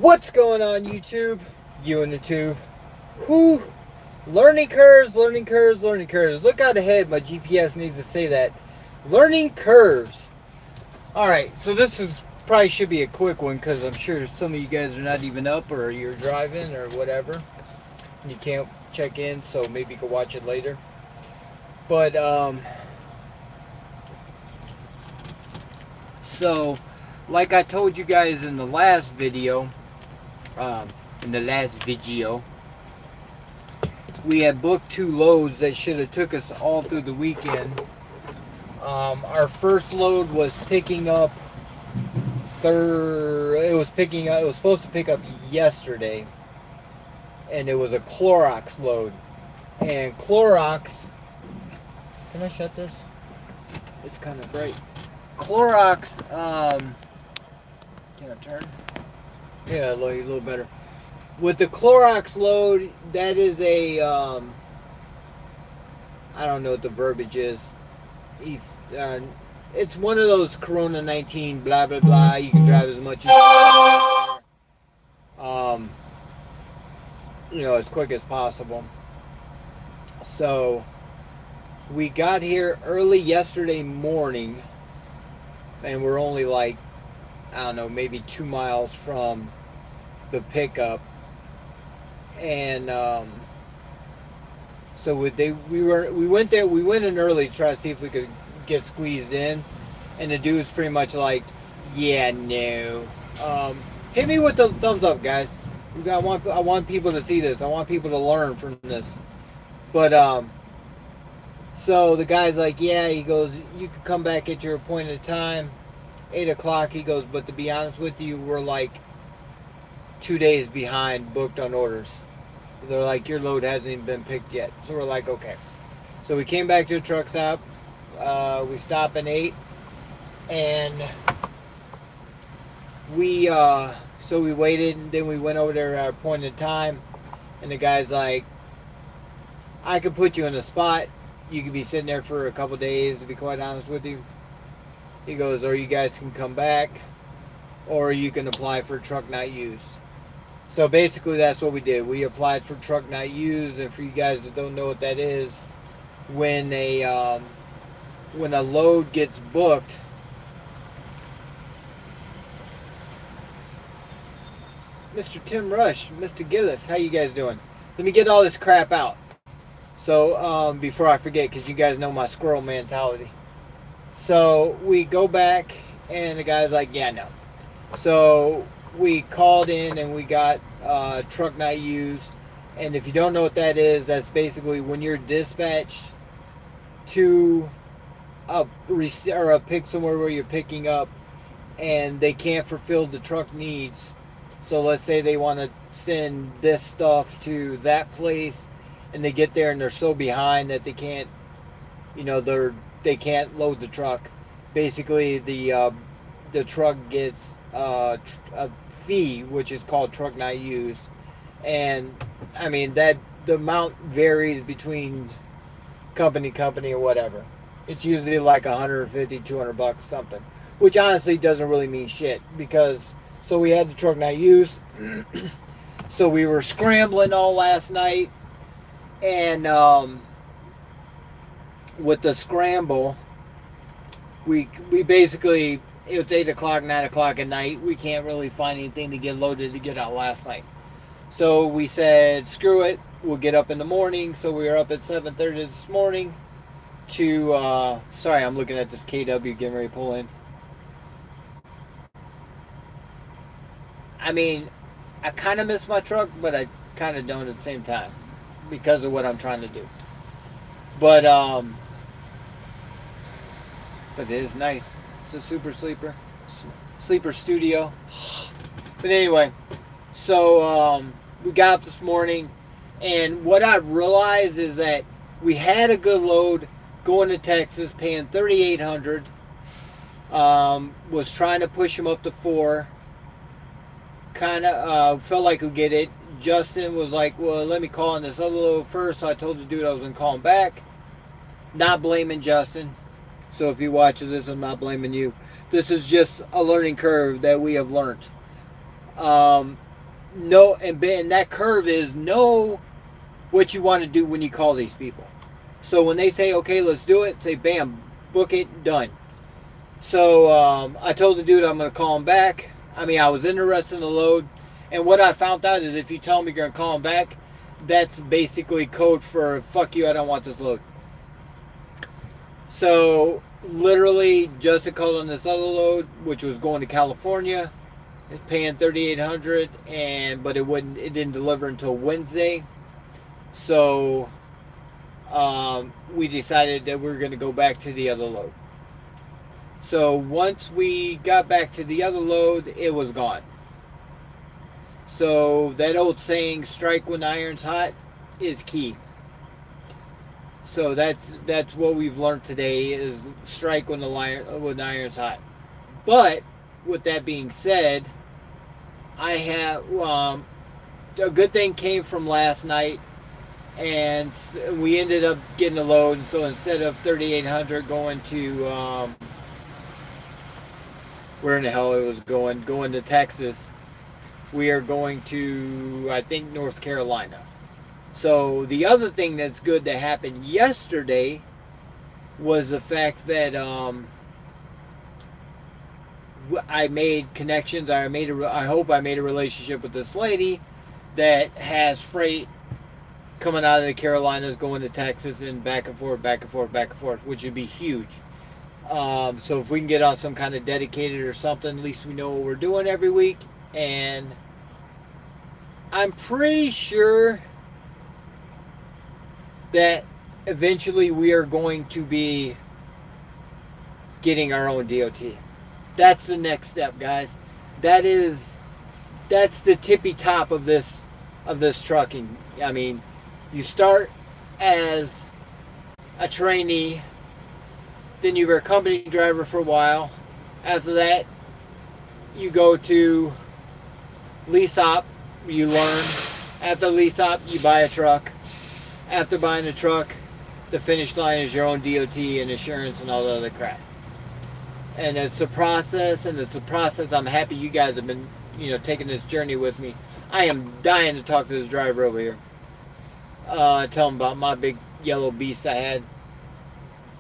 What's going on, YouTube? You in the tube? Whoo! Learning curves, learning curves, learning curves. Look out ahead, my GPS needs to say that. Learning curves. Alright, so this is probably should be a quick one because I'm sure some of you guys are not even up or you're driving or whatever. And you can't check in, so maybe you can watch it later. But, so, like I told you guys in the last video, we had booked 2 loads that should have took us all through the weekend. Our first load was picking up it was supposed to pick up yesterday, and it was a Clorox load. And Clorox, can I shut this? It's kind of bright. Clorox, can I turn? Yeah, a little better. With the Clorox load, that is a, I don't know what the verbiage is. It's one of those Corona 19 blah blah blah. You can drive as much as as quick as possible. So we got here early yesterday morning, and we're only like, I don't know, maybe 2 miles from the pickup. And so we went in early to try to see if we could get squeezed in, and the dude's pretty much like, yeah, no. Hit me with the thumbs up, guys. I want people to see this. I want people to learn from this. But so the guy's like, yeah. He goes, you can come back at your appointed time, 8 o'clock. He goes, but to be honest with you, we're like 2 days behind booked on orders. They're like, your load hasn't even been picked yet. So we're like, okay. So we came back to the truck stop. We stopped and ate, and we waited, and then we went over there at our appointed time, and the guy's like, I could put you in a spot. You could be sitting there for a couple days, to be quite honest with you. He goes, or you guys can come back, or you can apply for truck not used. So basically that's what we did. We applied for truck not used, and for you guys that don't know what that is, when a load gets booked, Mr. Tim Rush, Mr. Gillis, how you guys doing? Let me get all this crap out. So before I forget, because you guys know my squirrel mentality. So we go back, and the guy's like, yeah, no. So we called in, and we got truck not used. And if you don't know what that is, that's basically when you're dispatched to a pick somewhere where you're picking up, and they can't fulfill the truck needs. So let's say they want to send this stuff to that place, and they get there and they're so behind that they can't, they can't load the truck. Basically, the truck gets a fee, which is called truck not used. And I mean, that the amount varies between company or whatever. It's usually like $150, $200 something, which honestly doesn't really mean shit, because so we had the truck not used. So we were scrambling all last night, and with the scramble, we basically, it was 8 o'clock, 9 o'clock at night. We can't really find anything to get loaded to get out last night. So we said, screw it, we'll get up in the morning. So we were up at 7:30 this morning to, sorry, I'm looking at this KW getting ready to pull in. I mean, I kind of miss my truck, but I kind of don't at the same time because of what I'm trying to do. But it is nice. It's a super sleeper studio. But anyway, so we got up this morning, and what I realized is that we had a good load going to Texas, paying $3,800. Was trying to push him up to $4,000. Kind of felt like we'd get it. Justin was like, well, let me call on this other load first. So I told the dude I was going to call him back. Not blaming Justin. So if he watches this, I'm not blaming you. This is just a learning curve that we have learned. and that curve is know what you want to do when you call these people. So when they say, okay, let's do it, say, bam, book it, done. So I told the dude I'm going to call him back. I mean, I was interested in the load. And what I found out is if you tell me you're going to call him back, that's basically code for, fuck you, I don't want this load. So literally, Justin called on this other load, which was going to California. It's paying $3,800, but it didn't deliver until Wednesday. So we decided that we were going to go back to the other load. So once we got back to the other load, it was gone. So that old saying, strike when the iron's hot, is key. So that's what we've learned today, is strike when the iron's hot. But with that being said, I have a good thing came from last night, and we ended up getting a load. So instead of 3,800 going to where in the hell it was going to Texas, we are going to, I think, North Carolina. So the other thing that's good that happened yesterday was the fact that I made connections. I hope I made a relationship with this lady that has freight coming out of the Carolinas going to Texas and back and forth, which would be huge. So if we can get on some kind of dedicated or something, at least we know what we're doing every week. And I'm pretty sure that eventually we are going to be getting our own DOT. That's the next step, guys. That's the tippy top of this trucking. I mean, you start as a trainee, then you were a company driver for a while. After that, you go to lease op, you learn. After lease op, you buy a truck. After buying a truck, the finish line is your own DOT and insurance and all the other crap. And it's a process, I'm happy you guys have been, taking this journey with me. I am dying to talk to this driver over here. Tell him about my big yellow beast I had.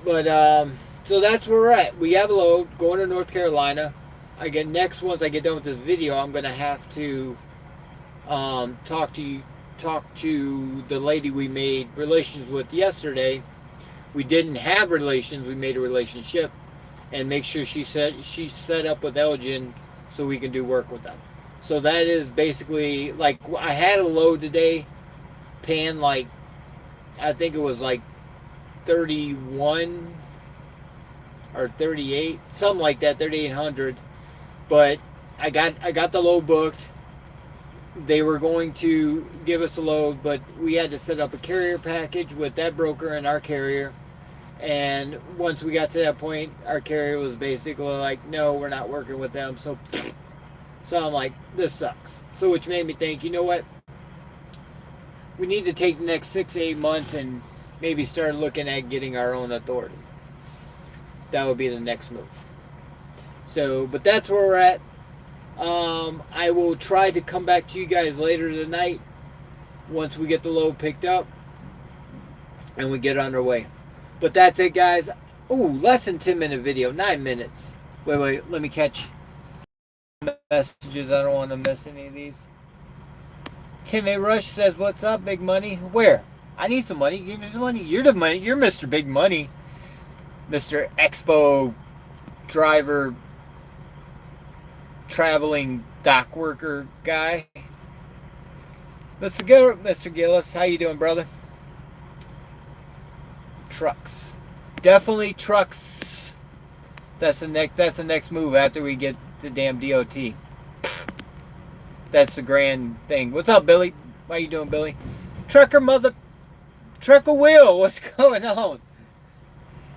But, so that's where we're at. We have a load going to North Carolina. Once I get done with this video, I'm going to have to talk to the lady we made relations with yesterday. We didn't have relations, we made a relationship, and make sure she's set up with Elgin so we can do work with them. So that is basically, like, I had a load today paying like, I think it was like 31 or 38, something like that, 3,800. But I got the load booked. They were going to give us a load, but we had to set up a carrier package with that broker and our carrier. And once we got to that point, our carrier was basically like, no, we're not working with them. So I'm like, this sucks. So which made me think, you know what? We need to take the next 6 to 8 months and maybe start looking at getting our own authority. That would be the next move. So, but that's where we're at. I will try to come back to you guys later tonight once we get the load picked up and we get underway. But that's it, guys. Ooh, less than 10-minute video, 9 minutes. Wait, let me catch messages. I don't want to miss any of these. Tim A. Rush says, what's up, Big Money? Where? I need some money. Give me some money. You're the money. You're Mr. Big Money. Mr. Expo driver, traveling dock worker guy. Mr. Gillis, how you doing, brother? Trucks. Definitely trucks. That's the next move after we get the damn DOT. That's the grand thing. What's up, Billy? How you doing, Billy? Trucker Will, what's going on?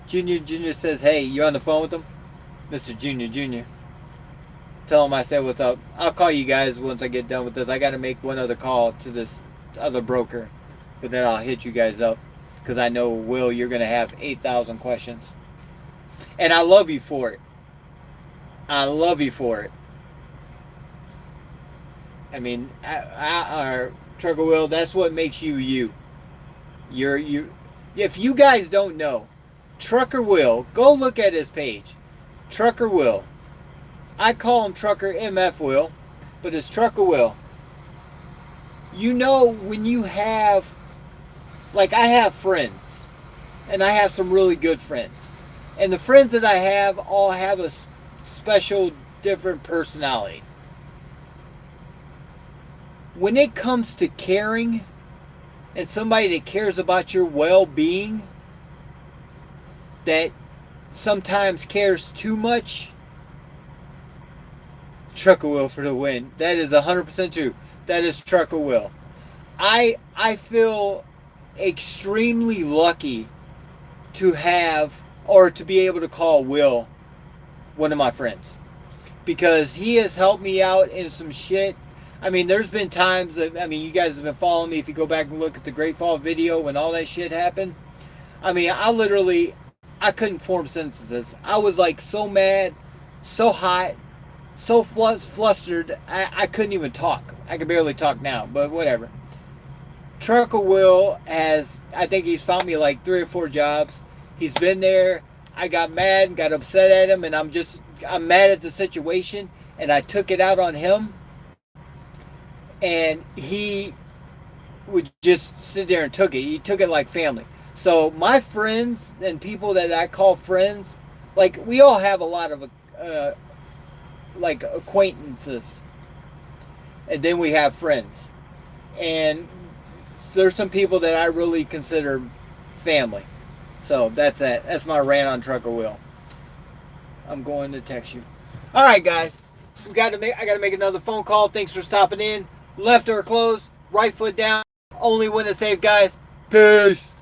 Junior says, hey, you on the phone with him? Mr. Junior. Tell him I said what's up. I'll call you guys once I get done with this. I got to make one other call to this other broker. But then I'll hit you guys up. Because I know, Will, you're going to have 8,000 questions. And I love you for it. I mean, Trucker Will, that's what makes you you. You. If you guys don't know, Trucker Will, go look at his page. Trucker Will. I call him Trucker MF Will, but it's Trucker Will. You know, when you have, like, I have friends, and I have some really good friends. And the friends that I have all have a special, different personality. When it comes to caring, and somebody that cares about your well-being, that sometimes cares too much, Trucker Will for the win. That is 100% true. That is Trucker Will. I feel extremely lucky to have, or to be able to call Will one of my friends, because he has helped me out in some shit. I mean, there's been times that, I mean, you guys have been following me. If you go back and look at the Great Fall video when all that shit happened, I mean, I couldn't form sentences. I was like so mad, so hot, so flustered, I couldn't even talk. I can barely talk now, but whatever. Trucker Will has, I think he's found me like 3 or 4 jobs. He's been there. I got mad and got upset at him, and I'm mad at the situation, and I took it out on him. And he would just sit there and took it. He took it like family. So my friends and people that I call friends, like, we all have a lot of like acquaintances, and then we have friends. And there's some people that I really consider family. So that's it. That's my rant on Trucker Will. I'm going to text you. All right, guys. I got to make another phone call. Thanks for stopping in. Left or closed, right foot down. Only win is safe, guys. Peace.